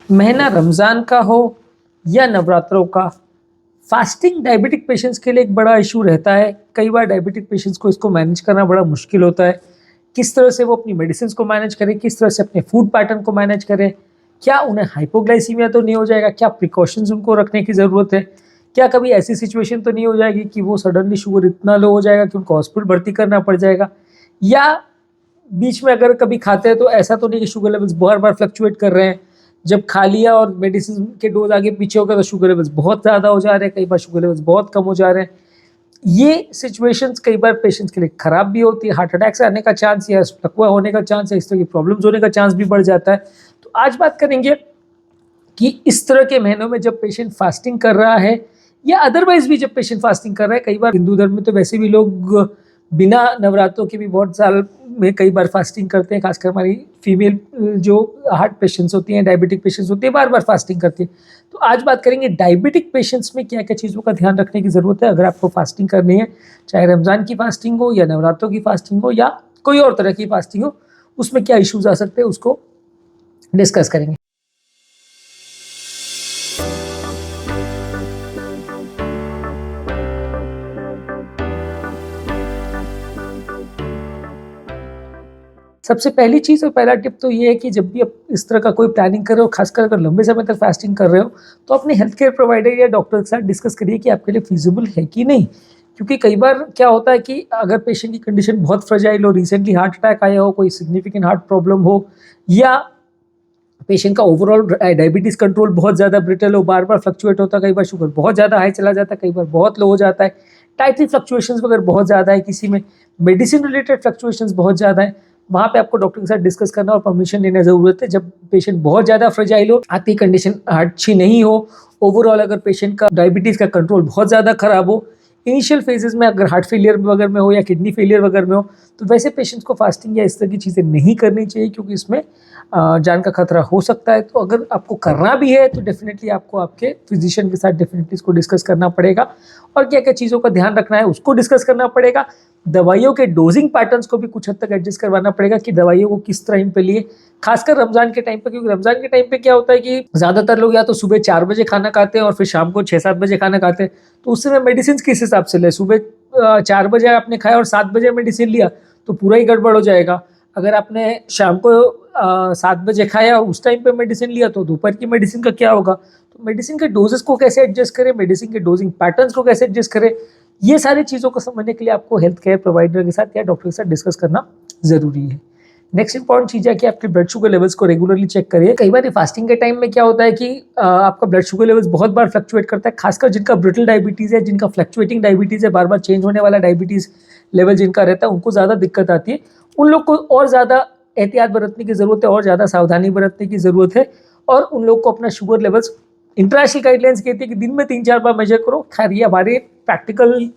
महीना रमज़ान का हो या नवरात्रों का, फास्टिंग डायबिटिक पेशेंट्स के लिए एक बड़ा इशू रहता है। कई बार डायबिटिक पेशेंट्स को इसको मैनेज करना बड़ा मुश्किल होता है। किस तरह से वो अपनी मेडिसिन को मैनेज करें, किस तरह से अपने फूड पैटर्न को मैनेज करें, क्या उन्हें हाइपोग्लाइसीमिया तो नहीं हो जाएगा, क्या प्रिकॉशंस उनको रखने की ज़रूरत है, क्या कभी ऐसी सिचुएशन तो नहीं हो जाएगी कि वो सडनली शुगर इतना लो हो जाएगा कि उनको हॉस्पिटल भर्ती करना पड़ जाएगा, या बीच में अगर कभी खाते हैं तो ऐसा तो नहीं कि शुगर लेवल्स बार बार फ्लक्चुएट कर रहे हैं, जब खा लिया और मेडिसिन के डोज आगे पीछे हो गया तो शुगर लेवल्स बहुत ज़्यादा हो जा रहे हैं, कई बार शुगर लेवल्स बहुत कम हो जा रहे हैं। ये सिचुएशंस कई बार पेशेंट्स के लिए ख़राब भी होती है, हार्ट अटैक से आने का चांस या लकवा होने का चांस या इस तरह की प्रॉब्लम्स होने का चांस भी बढ़ जाता है। तो आज बात करेंगे कि इस तरह के महीनों में जब पेशेंट फास्टिंग कर रहा है या अदरवाइज भी जब पेशेंट फास्टिंग कर रहा है, कई बार हिंदू धर्म में तो वैसे भी लोग बिना नवरात्रों के भी बहुत साल में कई बार फास्टिंग करते हैं, खासकर हमारी फीमेल जो हार्ट पेशेंट्स होती हैं, डायबिटिक पेशेंट्स होती हैं, बार बार फास्टिंग करती हैं। तो आज बात करेंगे डायबिटिक पेशेंट्स में क्या क्या चीज़ों का ध्यान रखने की ज़रूरत है अगर आपको फास्टिंग करनी है, चाहे रमज़ान की फास्टिंग हो या नवरात्रों की फास्टिंग हो या कोई और तरह की फास्टिंग हो, उसमें क्या इश्यूज आ सकते हैं उसको डिस्कस करेंगे। सबसे पहली चीज़ और पहला टिप तो ये है कि जब भी आप इस तरह का कोई प्लानिंग कर रहे हो, खासकर अगर लंबे समय तक फास्टिंग कर रहे हो, तो अपने हेल्थ केयर प्रोवाइडर या डॉक्टर के साथ डिस्कस करिए कि आपके लिए फिजिबल है कि नहीं। क्योंकि कई बार क्या होता है कि अगर पेशेंट की कंडीशन बहुत फ्रेजाइल हो, रिसेंटली हार्ट अटैक आया हो, कोई सिग्निफिकेंट हार्ट प्रॉब्लम हो, या पेशेंट का ओवरऑल डायबिटीज़ कंट्रोल बहुत ज़्यादा ब्रिटल हो, बार बार फ्लक्चुएट होता है, कई बार शुगर बहुत ज़्यादा हाई चला जाता है, कई बार बहुत लो हो जाता है, टाइटरी फ्लक्चुएशंस वगैरह बहुत ज़्यादा है, किसी में मेडिसिन रिलेटेड फ्लक्चुएशंस बहुत ज़्यादा है, वहाँ पे आपको डॉक्टर के साथ डिस्कस करना और परमिशन लेना ज़रूरत है। जब पेशेंट बहुत ज़्यादा फ्रेजाइल हो, आपकी कंडीशन अच्छी नहीं हो, ओवरऑल अगर पेशेंट का डायबिटीज़ का कंट्रोल बहुत ज़्यादा खराब हो, इनिशियल फेजेस में अगर हार्ट फेलियर वगैरह में हो या किडनी फेलियर वगैरह में हो, तो वैसे पेशेंट्स को फास्टिंग या इस तरह की चीज़ें नहीं करनी चाहिए, क्योंकि इसमें जान का खतरा हो सकता है। तो अगर आपको करना भी है तो डेफिनेटली आपको आपके फिजिशियन के साथ डेफिनेटली इसको डिस्कस करना पड़ेगा और क्या क्या चीज़ों का ध्यान रखना है उसको डिस्कस करना पड़ेगा। दवाइयों के डोजिंग पैटर्न्स को भी कुछ हद तक एडजस्ट करवाना पड़ेगा कि दवाइयों को किस टाइम पे लिए, खासकर रमज़ान के टाइम पे, क्योंकि रमज़ान के टाइम पे क्या होता है कि ज़्यादातर लोग या तो सुबह 4 बजे खाना खाते हैं और फिर शाम को 6-7 बजे खाना खाते हैं। तो उस समय मेडिसिन किस हिसाब से लें, सुबह 4 बजे आपने खाया और 7 बजे मेडिसिन लिया तो पूरा ही गड़बड़ हो जाएगा। अगर आपने शाम को 7 बजे खाया और उस टाइम पे मेडिसिन लिया तो दोपहर की मेडिसिन का क्या होगा। तो मेडिसिन के डोजेस को कैसे एडजस्ट करें, मेडिसिन के डोजिंग पैटर्न्स को कैसे एडजस्ट करें, ये सारी चीज़ों को समझने के लिए आपको हेल्थ केयर प्रोवाइडर के साथ या डॉक्टर के साथ डिस्कस करना ज़रूरी है। नेक्स्ट इंपॉर्टेंट चीज़ है कि आपके ब्लड शुगर लेवल्स को रेगुलरली चेक करिए। कई बार फास्टिंग के टाइम में क्या होता है कि आपका ब्लड शुगर लेवल्स बहुत बार फ्लक्चुएट करता है, खासकर जिनका ब्रिटल डायबिटीज़ है, जिनका फ्लक्चुएटिंग डायबिटीज़ है, बार बार चेंज होने वाला डायबिटीज़ लेवल जिनका रहता है, उनको ज़्यादा दिक्कत आती है। उन लोग को और ज़्यादा एहतियात बरतने की ज़रूरत है और ज़्यादा सावधानी बरतने की ज़रूरत है, और उन लोग को अपना शुगर लेवल्स, इंटरनेशनल गाइडलाइंस कहती है कि दिन में 3-4 बार मेजर करो। खैर ये हमारे प्रैक्टिकल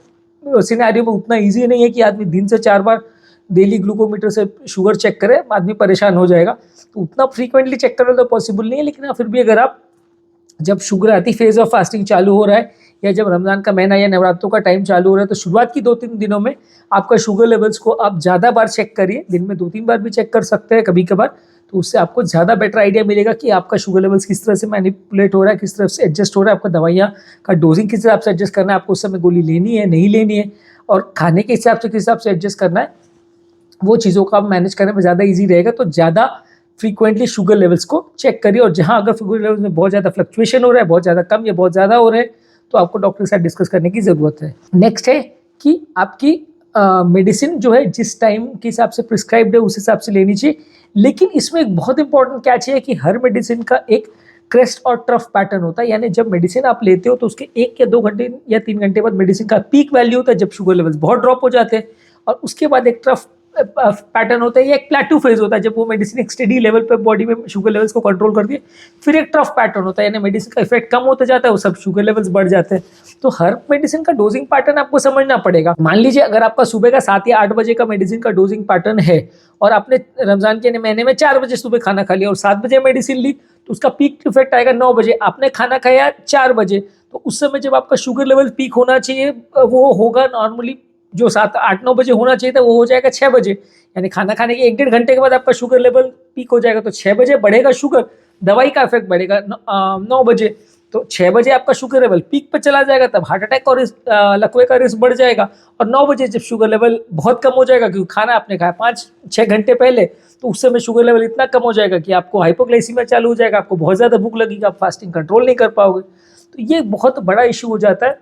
सिनेरियो में उतना ईजी नहीं है कि आदमी दिन से 4 बार डेली ग्लूकोमीटर से शुगर चेक करे, आदमी परेशान हो जाएगा। तो उतना फ्रीक्वेंटली चेक करना तो पॉसिबल नहीं है, लेकिन हाँ फिर भी अगर आप जब शुरुआती फेज ऑफ फास्टिंग चालू हो रहा है या जब रमज़ान का महीना या नवरात्रों का टाइम चालू हो रहा है, तो शुरुआत की 2-3 दिनों में आपका शुगर लेवल्स को आप ज़्यादा बार चेक करिए, दिन में 2-3 बार भी चेक कर सकते हैं कभी कभार। तो उससे आपको ज़्यादा बेटर आइडिया मिलेगा कि आपका शुगर लेवल्स किस तरह से मैनिपुलेट हो रहा है, किस तरह से एडजस्ट हो रहा है, आपका दवाइयाँ का डोजिंग किस हिसाब से एडजस्ट करना है, आपको उस समय गोली लेनी है नहीं लेनी है, और खाने के हिसाब से किस हिसाब से एडजस्ट करना है, वो चीज़ों को आप मैनेज करने में ज़्यादा ईजी रहेगा। तो ज़्यादा फ्रीक्वेंटली शुगर लेवल्स को चेक करिए, और जहाँ अगर शुगर लेवल्स में बहुत ज़्यादा फ्लक्चुएशन हो रहा है, बहुत ज़्यादा कम या बहुत ज़्यादा हो रहे हैं, तो आपको डॉक्टर के साथ डिस्कस करने की ज़रूरत है। नेक्स्ट है कि आपकी मेडिसिन जो है जिस टाइम के हिसाब से प्रिस्क्राइब्ड है उस हिसाब से लेनी चाहिए, लेकिन इसमें एक बहुत इंपॉर्टेंट कैच है कि हर मेडिसिन का एक क्रेस्ट और ट्रफ पैटर्न होता है। यानी जब मेडिसिन आप लेते हो तो उसके 1 या 2 घंटे या 3 घंटे बाद मेडिसिन का पीक वैल्यू होता है जब शुगर लेवल्स बहुत ड्रॉप हो जाते हैं, और उसके बाद एक ट्रफ पैटर्न होता है या एक प्लेटू फेज होता है जब वो मेडिसिन एक स्टेडी लेवल पे बॉडी में शुगर लेवल्स को कंट्रोल करती है। फिर एक ट्रफ पैटर्न होता है, यानी मेडिसिन का इफेक्ट कम होता जाता है, वो सब शुगर लेवल्स बढ़ जाते हैं। तो हर मेडिसिन का डोजिंग पैटर्न आपको समझना पड़ेगा। मान लीजिए अगर आपका सुबह का 7 या 8 बजे का मेडिसिन का डोजिंग पैटर्न है और आपने रमजान के महीने में 4 बजे सुबह खाना खा लिया और 7 बजे मेडिसिन ली, तो उसका पीक इफेक्ट आएगा 9 बजे। आपने खाना खाया 4 बजे, तो उस समय जब आपका शुगर लेवल पीक होना चाहिए वो होगा नॉर्मली जो 7-8-9 बजे होना चाहिए था, वो हो जाएगा 6 बजे। यानी खाना खाने के 1-1.5 घंटे के बाद आपका शुगर लेवल पीक हो जाएगा, तो 6 बजे बढ़ेगा शुगर, दवाई का इफेक्ट बढ़ेगा 9 बजे, तो 6 बजे आपका शुगर लेवल पीक पे चला जाएगा, तब हार्ट अटैक और लकवे का रिस्क बढ़ जाएगा। और 9 बजे जब शुगर लेवल बहुत कम हो जाएगा, क्योंकि खाना आपने खाया 5-6 घंटे पहले, तो उस समय शुगर लेवल इतना कम हो जाएगा कि आपको हाइपोग्लाइसीमिया चालू हो जाएगा, आपको बहुत ज़्यादा भूख लगेगी, आप फास्टिंग कंट्रोल नहीं कर पाओगे। तो ये बहुत बड़ा इशू हो जाता है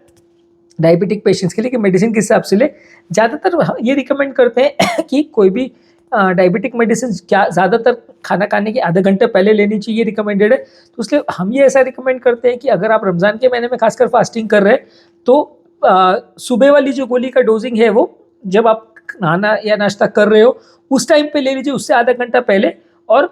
डायबिटिक पेशेंट्स के लिए कि मेडिसिन किस हिसाब से ले। ज़्यादातर ये रिकमेंड करते हैं कि कोई भी डायबिटिक मेडिसिन क्या ज़्यादातर खाना खाने के आधे घंटे पहले लेनी चाहिए, रिकमेंडेड है। तो इसलिए हम ये ऐसा रिकमेंड करते हैं कि अगर आप रमज़ान के महीने में खासकर फास्टिंग कर रहे हैं, तो सुबह वाली जो गोली का डोजिंग है वो जब आप खाना या नाश्ता कर रहे हो उस टाइम पे ले लीजिए, उससे आधा घंटा पहले। और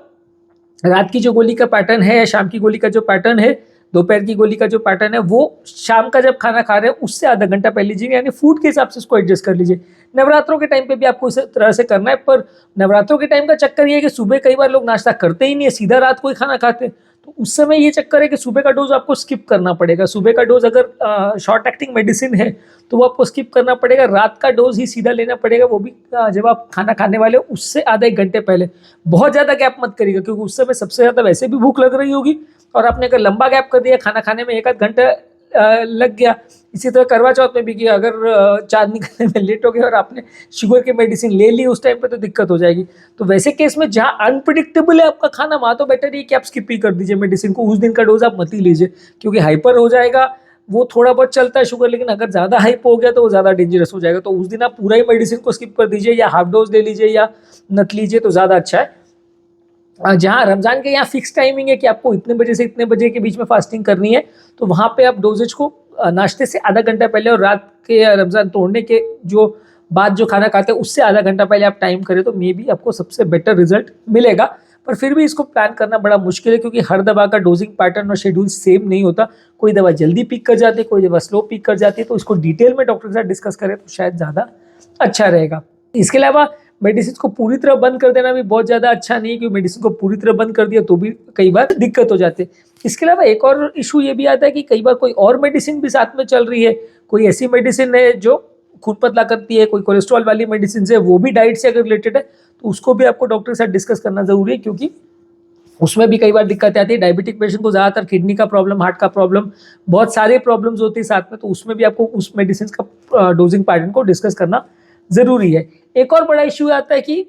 रात की जो गोली का पैटर्न है या शाम की गोली का जो पैटर्न है, दोपहर की गोली का जो पैटर्न है, वो शाम का जब खाना खा रहे हैं उससे आधा घंटा पहले लीजिए, यानी फूड के हिसाब से इसको एडजस्ट कर लीजिए। नवरात्रों के टाइम पे भी आपको इस तरह से करना है, पर नवरात्रों के टाइम का चक्कर ये है कि सुबह कई बार लोग नाश्ता करते ही नहीं है, सीधा रात को ही खाना खाते हैं। तो उस समय ये चक्कर है कि सुबह का डोज आपको स्किप करना पड़ेगा। सुबह का डोज अगर शॉर्ट एक्टिंग मेडिसिन है तो वो आपको स्किप करना पड़ेगा, रात का डोज ही सीधा लेना पड़ेगा, वो भी जब आप खाना खाने वाले हो उससे आधा एक घंटे पहले। बहुत ज़्यादा गैप मत करिएगा, क्योंकि उस समय सबसे ज़्यादा वैसे भी भूख लग रही होगी, और आपने अगर लंबा गैप कर दिया, खाना खाने में 1-आध घंटा लग गया। इसी तरह करवा चौथ में भी कि अगर चाँद निकलने में लेट हो गया और आपने शुगर की मेडिसिन ले ली उस टाइम पे, तो दिक्कत हो जाएगी। तो वैसे केस में जहाँ अनप्रिडिक्टेबल है आपका खाना, वहाँ तो बेटर है कि आप स्किप ही कर दीजिए मेडिसिन को, उस दिन का डोज आप मत ही लीजिए, क्योंकि हाइपर हो जाएगा। वो थोड़ा बहुत चलता है शुगर, लेकिन अगर ज़्यादा हाइप हो गया तो वो ज़्यादा डेंजरस हो जाएगा। तो उस दिन आप पूरा ही मेडिसिन को स्किप कर दीजिए, या हाफ डोज ले लीजिए या नत लीजिए, तो ज़्यादा अच्छा है। जहाँ रमज़ान के यहाँ फिक्स टाइमिंग है कि आपको इतने बजे से इतने बजे के बीच में फास्टिंग करनी है, तो वहाँ पे आप डोजेज को नाश्ते से आधा घंटा पहले और रात के रमज़ान तोड़ने के जो बाद जो खाना खाते हैं उससे आधा घंटा पहले आप टाइम करें, तो मे बी आपको सबसे बेटर रिजल्ट मिलेगा। पर फिर भी इसको प्लान करना बड़ा मुश्किल है, क्योंकि हर दवा का डोजिंग पैटर्न और शेड्यूल सेम नहीं होता। कोई दवा जल्दी पीक कर जाती है, कोई दवा स्लो पीक कर जाती है। तो इसको डिटेल में डॉक्टर के साथ डिस्कस करें तो शायद ज़्यादा अच्छा रहेगा। इसके अलावा मेडिसिन को पूरी तरह बंद कर देना भी बहुत ज़्यादा अच्छा नहीं है, क्योंकि मेडिसिन को पूरी तरह बंद कर दिया तो भी कई बार दिक्कत हो जाती है। इसके अलावा एक और इशू ये भी आता है कि कई बार कोई और मेडिसिन भी साथ में चल रही है। कोई ऐसी मेडिसिन है जो खून पतला करती है, कोई कोलेस्ट्रॉल वाली मेडिसिन है, वो भी डाइट से अगर रिलेटेड है, तो उसको भी आपको डॉक्टर के साथ डिस्कस करना जरूरी है, क्योंकि उसमें भी कई बार दिक्कत आती है। डायबिटिक पेशेंट को ज़्यादातर किडनी का प्रॉब्लम, हार्ट का प्रॉब्लम, बहुत सारे प्रॉब्लम्स होती है साथ में, तो उसमें भी आपको उस मेडिसिन का डोजिंग पैटर्न को डिस्कस करना ज़रूरी है। एक और बड़ा इशू आता है कि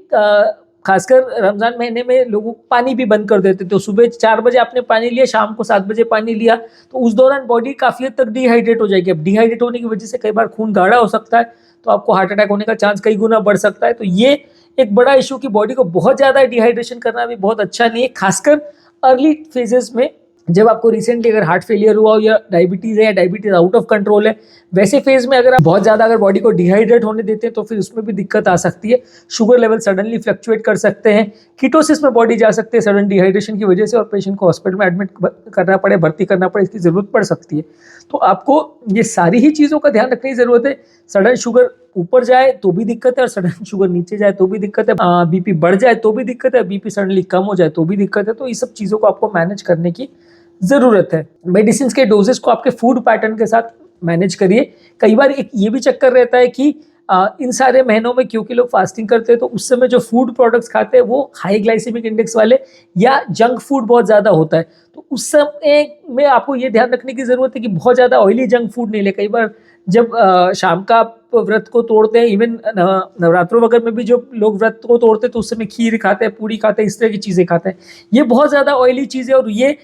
खासकर रमज़ान महीने में लोग पानी भी बंद कर देते, तो सुबह 4 बजे आपने पानी लिया, शाम को 7 बजे पानी लिया, तो उस दौरान बॉडी काफ़ी हद तक डिहाइड्रेट हो जाएगी। अब डिहाइड्रेट होने की वजह से कई बार खून गाढ़ा हो सकता है, तो आपको हार्ट अटैक होने का चांस कई गुना बढ़ सकता है। तो ये एक बड़ा इशू कि बॉडी को बहुत ज़्यादा डिहाइड्रेशन करना भी बहुत अच्छा नहीं है, खासकर अर्ली फेजेस में, जब आपको रिसेंटली अगर हार्ट फेलियर हुआ हो, या डायबिटीज़ है, या डायबिटीज़ आउट ऑफ कंट्रोल है, वैसे फेज में अगर आप बहुत ज़्यादा अगर बॉडी को डिहाइड्रेट होने देते हैं, तो फिर उसमें भी दिक्कत आ सकती है। शुगर लेवल सडनली फ्लक्चुएट कर सकते हैं, कीटोसिस में बॉडी जा सकती है सडन डिहाइड्रेशन की वजह से, और पेशेंट को हॉस्पिटल में एडमिट करना पड़े, भर्ती करना पड़े, इसकी ज़रूरत पड़ सकती है। तो आपको ये सारी ही चीज़ों का ध्यान रखने की ज़रूरत है। सडन शुगर ऊपर जाए तो भी दिक्कत है, और सडन शुगर नीचे जाए तो भी दिक्कत है, बीपी बढ़ जाए तो भी दिक्कत है, बीपी सडनली कम हो जाए तो भी दिक्कत है। तो ये सब चीज़ों को आपको मैनेज करने की ज़रूरत है। मेडिसिन के डोजेस को आपके फूड पैटर्न के साथ मैनेज करिए। कई बार एक ये भी चक्कर रहता है कि इन सारे महीनों में क्योंकि लोग फास्टिंग करते हैं, तो उस समय जो फूड प्रोडक्ट्स खाते हैं वो हाई ग्लाइसेमिक इंडेक्स वाले या जंक फूड बहुत ज़्यादा होता है। तो उस समय में आपको ये ध्यान रखने की ज़रूरत है कि बहुत ज़्यादा ऑयली जंक फूड नहीं ले। कई बार जब शाम का व्रत को तोड़ते हैं, इवन नवरात्रों वगैरह में भी जो लोग व्रत को तोड़ते हैं, तो उस समय खीर खाते हैं, पूरी खाते हैं, इस तरह की चीज़ें खाते हैं। ये बहुत ज़्यादा ऑयली चीज़ है, और ये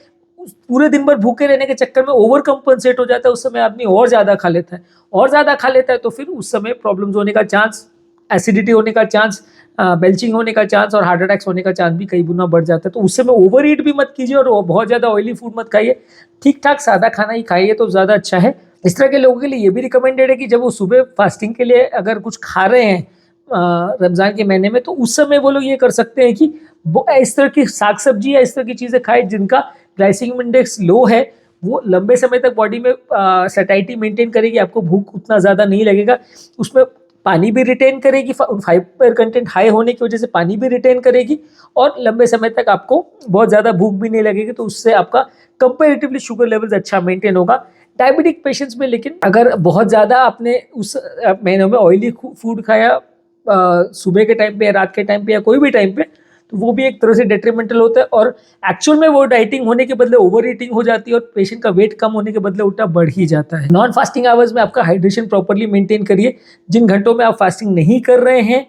पूरे दिन भर भूखे रहने के चक्कर में ओवर कंपनसेट हो जाता है। उस समय आदमी और ज़्यादा खा लेता है, और ज़्यादा खा लेता है, तो फिर उस समय प्रॉब्लम्स होने का चांस, एसिडिटी होने का चांस, बेल्चिंग होने का चांस और हार्ट अटैक्स होने का चांस भी कई गुना बढ़ जाता है। तो उस समय ओवर ईट भी मत कीजिए, और बहुत ज़्यादा ऑयली फूड मत खाइए। ठीक ठाक सादा खाना ही खाइए तो ज़्यादा अच्छा है। इस तरह के लोगों के लिए ये भी रिकमेंडेड है कि जब वो सुबह फास्टिंग के लिए अगर कुछ खा रहे हैं रमज़ान के महीने में, तो उस समय वो लोग ये कर सकते हैं कि वो इस तरह की साग सब्जी या इस तरह की चीज़ें खाए जिनका ग्लाइसेमिक इंडेक्स लो है। वो लंबे समय तक बॉडी में सैटिस्फैक्शन मेंटेन करेगी, आपको भूख उतना ज़्यादा नहीं लगेगा। उसमें पानी भी रिटेन करेगी, फाइबर कंटेंट हाई होने की वजह से पानी भी रिटेन करेगी, और लंबे समय तक आपको बहुत ज़्यादा भूख भी नहीं लगेगी। तो उससे आपका कंपेरेटिवली शुगर लेवल्स अच्छा मेंटेन होगा। डायबिटिक पेशेंट्स में लेकिन अगर बहुत ज़्यादा आपने उस महीनों में ऑयली फूड खाया सुबह के टाइम पे या रात के टाइम पे या कोई भी टाइम पे, तो वो भी एक तरह से डेट्रीमेंटल होता है और एक्चुअल में वो डाइटिंग होने के बदले ओवर ईटिंग हो जाती है और पेशेंट का वेट कम होने के बदले उल्टा बढ़ ही जाता है। नॉन फास्टिंग आवर्स में आपका हाइड्रेशन प्रॉपर्ली मेंटेन करिए। जिन घंटों में आप फास्टिंग नहीं कर रहे हैं,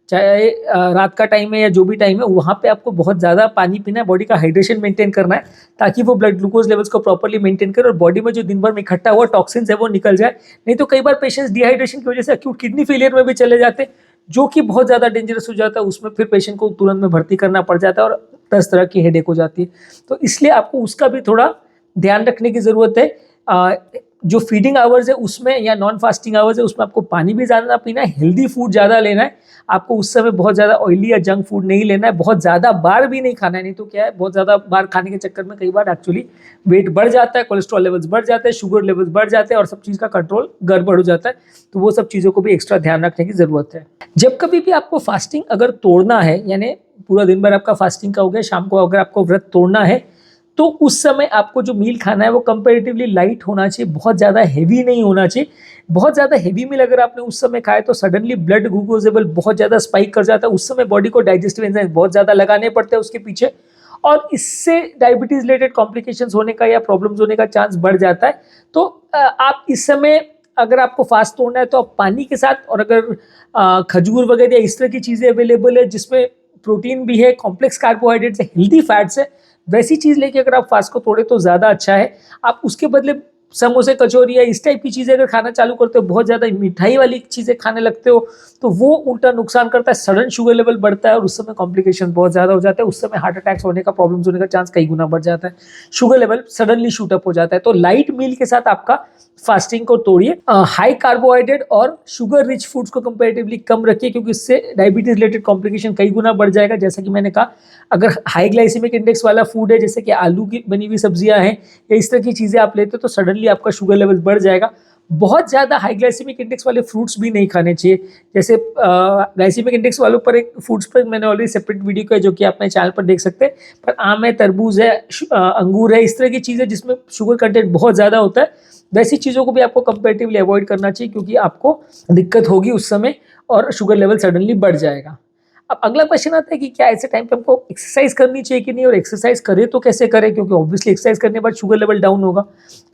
चाहे रात का टाइम है या जो भी टाइम है, वहाँ पे आपको बहुत ज़्यादा पानी पीना है, बॉडी का हाइड्रेशन मेंटेन करना है ताकि वो ब्लड ग्लूकोज लेवल्स को प्रॉपर्ली मेंटेन करे और बॉडी में जो दिन भर में इकट्ठा हुआ टॉक्सिन्स है वो निकल जाए। नहीं तो कई बार पेशेंट्स डिहाइड्रेशन की वजह से एक्यूट किडनी फेलियर में भी चले जाते हैं, जो कि बहुत ज़्यादा डेंजरस हो जाता है। उसमें फिर पेशेंट को तुरंत में भर्ती करना पड़ जाता है और 10 तरह की हेडेक हो जाती है। तो इसलिए आपको उसका भी थोड़ा ध्यान रखने की ज़रूरत है। जो फीडिंग आवर्स है उसमें या नॉन फास्टिंग आवर्स है उसमें आपको पानी भी ज़्यादा पीना है, हेल्दी फूड ज़्यादा लेना है। आपको उस समय बहुत ज़्यादा ऑयली या जंक फूड नहीं लेना है, बहुत ज़्यादा बार भी नहीं खाना है। नहीं तो क्या है, बहुत ज़्यादा बार खाने के चक्कर में कई बार एक्चुअली वेट बढ़ जाता है, कोलेस्ट्रॉल लेवल्स बढ़ जाते हैं, शुगर लेवल्स बढ़ जाते हैं और सब चीज़ का कंट्रोल गड़बड़ हो जाता है। तो वो सब चीज़ों को भी एक्स्ट्रा ध्यान रखने की ज़रूरत है। जब कभी भी आपको फास्टिंग अगर तोड़ना है, यानी पूरा दिन भर आपका फास्टिंग का हो गया, शाम को अगर आपको व्रत तोड़ना है, तो उस समय आपको जो मील खाना है वो कंपैरेटिवली लाइट होना चाहिए, बहुत ज़्यादा हेवी नहीं होना चाहिए। बहुत ज़्यादा हेवी मील अगर आपने उस समय खाया तो सडनली ब्लड ग्लूकोज लेवल बहुत ज़्यादा स्पाइक कर जाता है। उस समय बॉडी को डाइजेस्टिव एंजाइम बहुत ज़्यादा लगाने पड़ते हैं उसके पीछे, और इससे डायबिटीज़ रिलेटेड कॉम्प्लिकेशंस होने का या प्रॉब्लम्स होने का चांस बढ़ जाता है। तो आप इस समय अगर आपको फास्ट तोड़ना है तो आप पानी के साथ, और अगर खजूर वगैरह इस तरह की चीज़ें अवेलेबल है जिसमें प्रोटीन भी है, कॉम्प्लेक्स कार्बोहाइड्रेट्स है, हेल्दी फैट्स है, वैसी चीज़ लेके अगर आप फास्ट को तोड़े तो ज़्यादा अच्छा है। आप उसके बदले समोसे, कचौरी या इस टाइप की चीज़ें अगर खाना चालू करते हो, बहुत ज़्यादा मिठाई वाली चीज़ें खाने लगते हो, तो वो उल्टा नुकसान करता है। सडन शुगर लेवल बढ़ता है और उस समय कॉम्प्लिकेशन बहुत ज़्यादा हो जाता है। उस समय हार्ट अटैक्स होने का, प्रॉब्लम्स होने का चांस कई गुना बढ़ जाता है। Sugar level suddenly shoot up हो जाता है। तो लाइट मील के साथ आपका फास्टिंग को तोड़िए। हाई कार्बोहाइड्रेट और शुगर रिच फूड्स को कंपैरेटिवली कम रखिए, क्योंकि इससे डायबिटीज रिलेटेड कॉम्प्लिकेशन कई गुना बढ़ जाएगा। जैसा कि मैंने कहा, अगर हाई ग्लाइसेमिक इंडेक्स वाला फूड है, जैसे कि आलू की बनी हुई सब्जियां हैं या इस तरह की चीज़ें आप लेते हो, तो सडनली आपका शुगर लेवल बढ़ जाएगा। बहुत ज़्यादा हाई ग्लाइसेमिक इंडेक्स वाले फ्रूट्स भी नहीं खाने चाहिए। जैसे ग्लाइसेमिक इंडेक्स वालों पर एक फूड्स पर मैंने ऑलरेडी सेपरेट वीडियो किया, जो कि आप अपने चैनल पर देख सकते हैं। पर आम है, तरबूज है, अंगूर है, इस तरह की चीज़ें जिसमें शुगर कंटेंट बहुत ज़्यादा होता है, वैसी चीज़ों को भी आपको कंपैरेटिवली अवॉइड करना चाहिए, क्योंकि आपको दिक्कत होगी उस समय और शुगर लेवल सडनली बढ़ जाएगा। अब अगला क्वेश्चन आता है कि क्या ऐसे टाइम पे हमको एक्सरसाइज करनी चाहिए कि नहीं, और एक्सरसाइज करें तो कैसे करें, क्योंकि ऑब्वियसली एक्सरसाइज करने के बाद शुगर लेवल डाउन होगा।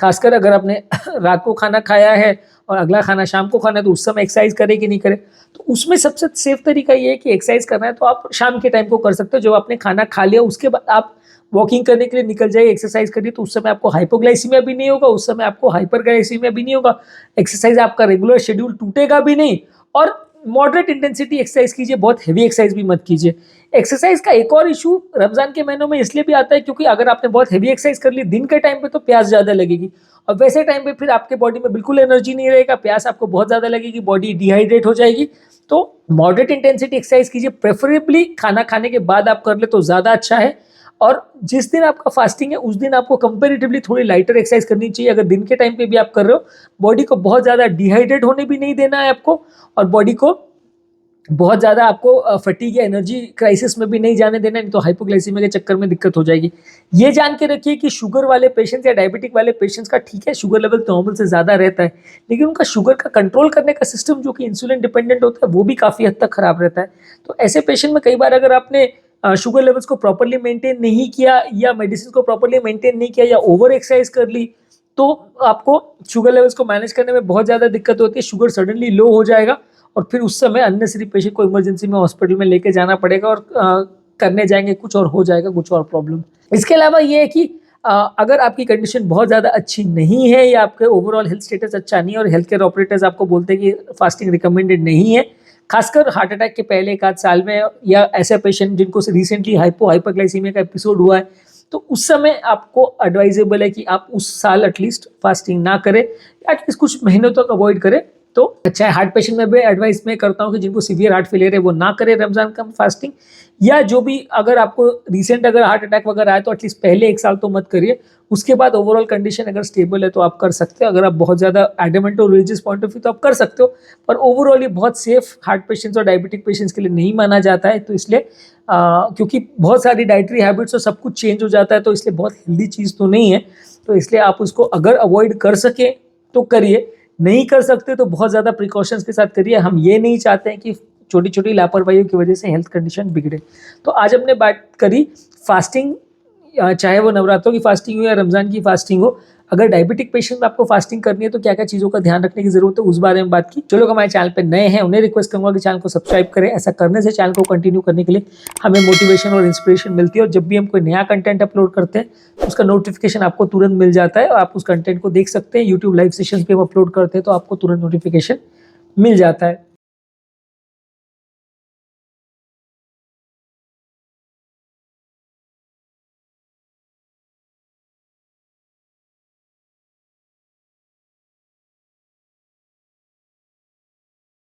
खासकर अगर आपने रात को खाना खाया है और अगला खाना शाम को खाना है, तो उस समय एक्सरसाइज करें कि नहीं करें। तो उसमें सबसे सेफ तरीका ये है कि एक्सरसाइज करना है तो आप शाम के टाइम को कर सकते हो। जब आपने खाना खा लिया उसके बाद आप वॉकिंग करने के लिए निकल जाइए, एक्सरसाइज करिए, तो उस समय आपको हाइपोग्लाइसीमिया भी नहीं होगा, उस समय आपको हाइपरग्लाइसीमिया भी नहीं होगा। एक्सरसाइज आपका रेगुलर शेड्यूल टूटेगा भी नहीं, और मॉडरेट इंटेंसिटी एक्सरसाइज कीजिए, बहुत हेवी एक्सरसाइज भी मत कीजिए। एक्सरसाइज का एक और इशू रमजान के महीनों में इसलिए भी आता है क्योंकि अगर आपने बहुत हेवी एक्सरसाइज कर ली दिन के टाइम पे, तो प्यास ज़्यादा लगेगी, और वैसे टाइम पे फिर आपके बॉडी में बिल्कुल एनर्जी नहीं रहेगा, प्यास आपको बहुत ज़्यादा लगेगी, बॉडी डिहाइड्रेट हो जाएगी। तो मॉडरेट इंटेंसिटी एक्सरसाइज कीजिए, प्रेफरेबली खाना खाने के बाद आप कर ले तो ज़्यादा अच्छा है। और जिस दिन आपका फास्टिंग है उस दिन आपको कंपैरेटिवली थोड़ी लाइटर एक्सरसाइज करनी चाहिए। अगर दिन के टाइम पे भी आप कर रहे हो, बॉडी को बहुत ज़्यादा डिहाइड्रेट होने भी नहीं देना है आपको, और बॉडी को बहुत ज़्यादा आपको फटीग या एनर्जी क्राइसिस में भी नहीं जाने देना, नहीं तो हाइपोग्लाइसीमिया के चक्कर में दिक्कत हो जाएगी। ये जान के रखिए कि शुगर वाले पेशेंट्स या डायबिटिक वाले पेशेंट्स का ठीक है, शुगर लेवल नॉर्मल से ज़्यादा रहता है, लेकिन उनका शुगर का कंट्रोल करने का सिस्टम जो कि इंसुलिन डिपेंडेंट होता है, वो भी काफ़ी हद तक खराब रहता है। तो ऐसे पेशेंट में कई बार अगर आपने शुगर लेवल्स को प्रॉपरली मेंटेन नहीं किया, या मेडिसिन को प्रॉपरली मेंटेन नहीं किया, या ओवर एक्सरसाइज कर ली, तो आपको शुगर लेवल्स को मैनेज करने में बहुत ज़्यादा दिक्कत होती है। शुगर सडनली लो हो जाएगा और फिर उस समय अननेसेसरी पेशेंट को इमरजेंसी में हॉस्पिटल में लेके जाना पड़ेगा, और करने जाएंगे कुछ और हो जाएगा कुछ और प्रॉब्लम। इसके अलावा ये है कि अगर आपकी कंडीशन बहुत ज़्यादा अच्छी नहीं है, या आपके ओवरऑल हेल्थ स्टेटस अच्छा नहीं है, और हेल्थ केयर ऑपरेटर्स आपको बोलते हैं कि फास्टिंग रिकमेंडेड नहीं है, खासकर हार्ट अटैक के पहले एक आध साल में, या ऐसे पेशेंट जिनको रिसेंटली हाइपोग्लाइसीमिया का एपिसोड हुआ है, तो उस समय आपको एडवाइजेबल है कि आप उस साल एटलीस्ट फास्टिंग ना करें, एटलीस्ट कुछ महीनों तक अवॉइड करें। तो अच्छा है, हार्ट पेशेंट में भी एडवाइस मैं करता हूँ कि जिनको सीवियर हार्ट फेलियर है वो ना करें रमजान का फास्टिंग, या जो भी अगर आपको रिसेंट अगर हार्ट अटैक वगैरह आए तो एटलीस्ट पहले एक साल तो मत करिए, उसके बाद ओवरऑल कंडीशन अगर स्टेबल है तो आप कर सकते हो। अगर आप बहुत ज़्यादा एडमेंट हो रिलीजियस पॉइंट ऑफ व्यू तो आप कर सकते हो, पर ओवरऑल ये बहुत सेफ हार्ट पेशेंट्स और डायबिटिक पेशेंट्स के लिए नहीं माना जाता है। तो इसलिए क्योंकि बहुत सारी डाइटरी हैबिट्स और सब कुछ चेंज हो जाता है, तो इसलिए बहुत हेल्दी चीज़ तो नहीं है। तो इसलिए आप उसको अगर अवॉइड कर सकें तो करिए, नहीं कर सकते तो बहुत ज़्यादा प्रिकॉशंस के साथ करिए। हम ये नहीं चाहते हैं कि छोटी छोटी लापरवाहियों की वजह से हेल्थ कंडीशन बिगड़े। तो आज हमने बात करी फास्टिंग, चाहे वो नवरात्रों की फास्टिंग हो या रमज़ान की फास्टिंग हो, अगर डायबिटिक पेशेंट में आपको फास्टिंग करनी है तो क्या क्या चीज़ों का ध्यान रखने की जरूरत है उस बारे में बात की। जो लोग हमारे चैनल पे नए हैं उन्हें रिक्वेस्ट करूंगा कि चैनल को सब्सक्राइब करें। ऐसा करने से चैनल को कंटिन्यू करने के लिए हमें मोटिवेशन और इंस्पिरेशन मिलती है, और जब भी हम कोई नया कंटेंट अपलोड करते हैं उसका नोटिफिकेशन आपको तुरंत मिल जाता है और आप उस कंटेंट को देख सकते हैं। यूट्यूब लाइव सेशन पे हम अपलोड करते हैं तो आपको तुरंत नोटिफिकेशन मिल जाता है।